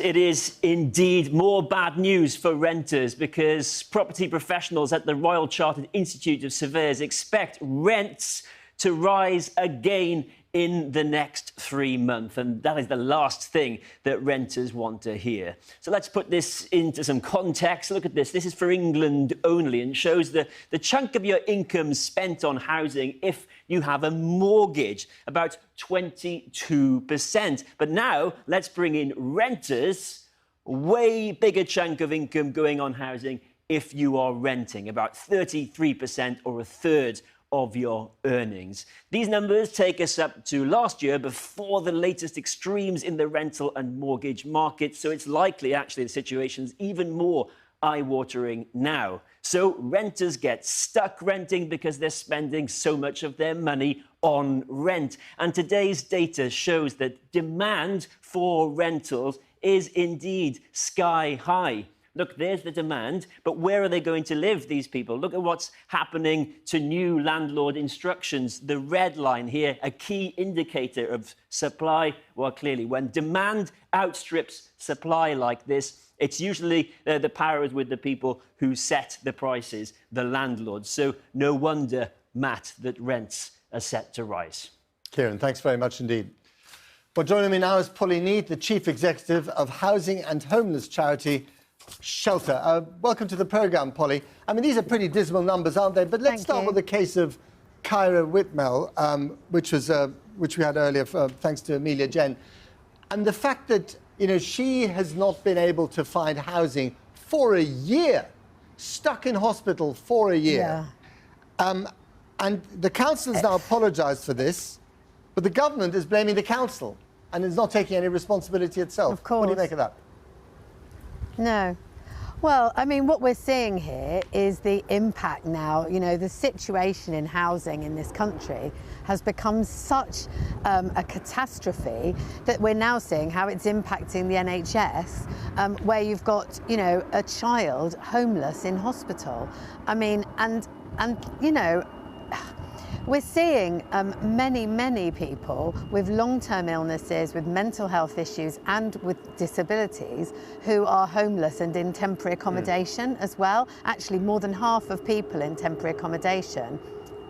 It is indeed more bad news for renters because property professionals at the Royal Chartered Institute of Surveyors expect rents to rise again in the next 3 months. And that is the last thing that renters want to hear. So let's put this into some context. Look at this. This is for England only and shows the chunk of your income spent on housing if you have a mortgage, about 22%. But now let's bring in renters, way bigger chunk of income going on housing if you are renting, about 33% or a third of your earnings. These numbers take us up to last year before the latest extremes in the rental and mortgage market. So it's likely actually the situation's even more eye-watering now. So renters get stuck renting because they're spending so much of their money on rent. And today's data shows that demand for rentals is indeed sky high. Look, there's the demand, but where are they going to live, these people? Look at what's happening to new landlord instructions. The red line here, a key indicator of supply. Well, clearly, when demand outstrips supply like this, it's usually the power is with the people who set the prices, the landlords. So no wonder, Matt, that rents are set to rise. Kieran, thanks very much indeed. Well, joining me now is Polly Need, the Chief Executive of housing and homeless charity Shelter. Welcome to the programme, Polly. I mean, these are pretty dismal numbers, aren't they? But let's start with the case of Kyra Whitmell, which we had earlier, thanks to Amelia Jen. And the fact that, you know, she has not been able to find housing for a year, stuck in hospital for a year. Yeah. And the council has now apologised for this, but the government is blaming the council and is not taking any responsibility itself. Of course. What do you make of that? No. Well, I mean, what we're seeing here is the impact now. You know, the situation in housing in this country has become such a catastrophe that we're now seeing how it's impacting the NHS, where you've got, you know, a child homeless in hospital. I mean, and you know, we're seeing many people with long-term illnesses, with mental health issues and with disabilities who are homeless and in temporary accommodation as well. Actually, more than half of people in temporary accommodation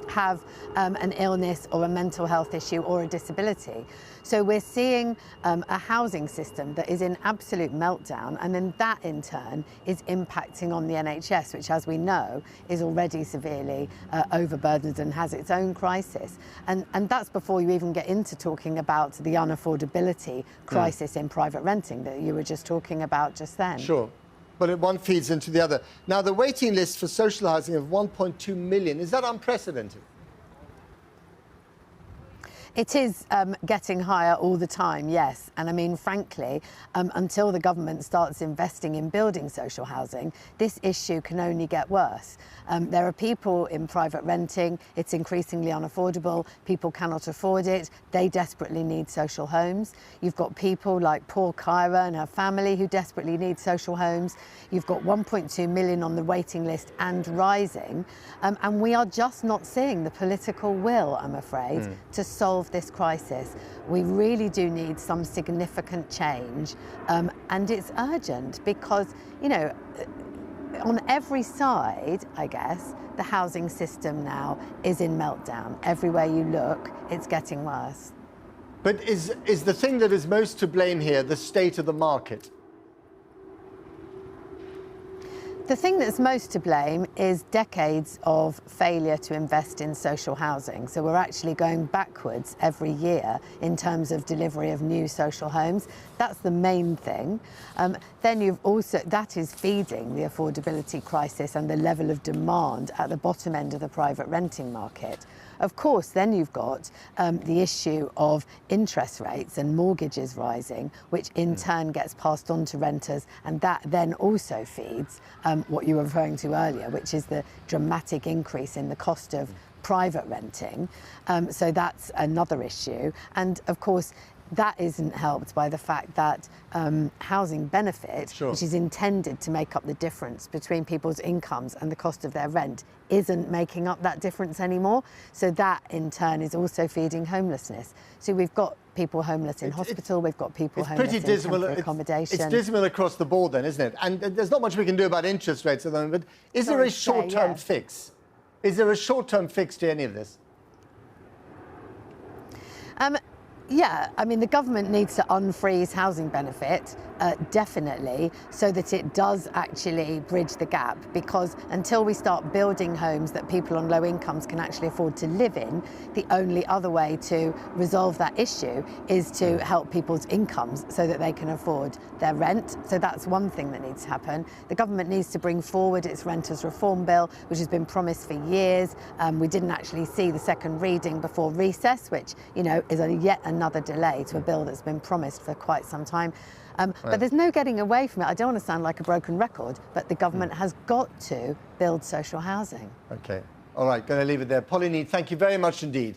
have an illness or a mental health issue or a disability. So we're seeing a housing system that is in absolute meltdown, and then that in turn is impacting on the NHS, which, as we know, is already severely overburdened and has its own crisis. And that's before you even get into talking about the unaffordability crisis in private renting that you were just talking about just then. Sure. But one feeds into the other. Now, the waiting list for social housing of 1.2 million, is that unprecedented? It is getting higher all the time, yes. And I mean, frankly, until the government starts investing in building social housing, this issue can only get worse. There are people in private renting, it's increasingly unaffordable, people cannot afford it, they desperately need social homes. You've got people like poor Kyra and her family who desperately need social homes. You've got 1.2 million on the waiting list and rising. And we are just not seeing the political will, I'm afraid, to solve this crisis. We really do need some significant change, and it's urgent because, you know, on every side, I guess, the housing system now is in meltdown. Everywhere you look, it's getting worse. But is the thing that is most to blame here the state of the market? The thing that's most to blame is decades of failure to invest in social housing. So we're actually going backwards every year in terms of delivery of new social homes. That's the main thing. Then you've also, that is feeding the affordability crisis and the level of demand at the bottom end of the private renting market. Of course, then you've got the issue of interest rates and mortgages rising, which in turn gets passed on to renters, and that then also feeds what you were referring to earlier, which is the dramatic increase in the cost of private renting. So that's another issue. And of course, that isn't helped by the fact that housing benefit, which is intended to make up the difference between people's incomes and the cost of their rent, isn't making up that difference anymore. So that in turn is also feeding homelessness. So we've got people homeless in hospital, we've got people homeless pretty in dismal. temporary accommodation. It's dismal across the board then, isn't it? And there's not much we can do about interest rates at the moment, but is there a short-term fix? Is there a short-term fix to any of this? Yeah, I mean, the government needs to unfreeze housing benefit, definitely, so that it does actually bridge the gap, because until we start building homes that people on low incomes can actually afford to live in, the only other way to resolve that issue is to help people's incomes so that they can afford their rent. So that's one thing that needs to happen. The government needs to bring forward its renters reform bill, which has been promised for years. We didn't actually see the second reading before recess, which, you know, is yet another delay to a bill that's been promised for quite some time. But there's no getting away from it. I don't want to sound like a broken record, but the government has got to build social housing. OK. All right, going to leave it there. Polly Neate, thank you very much indeed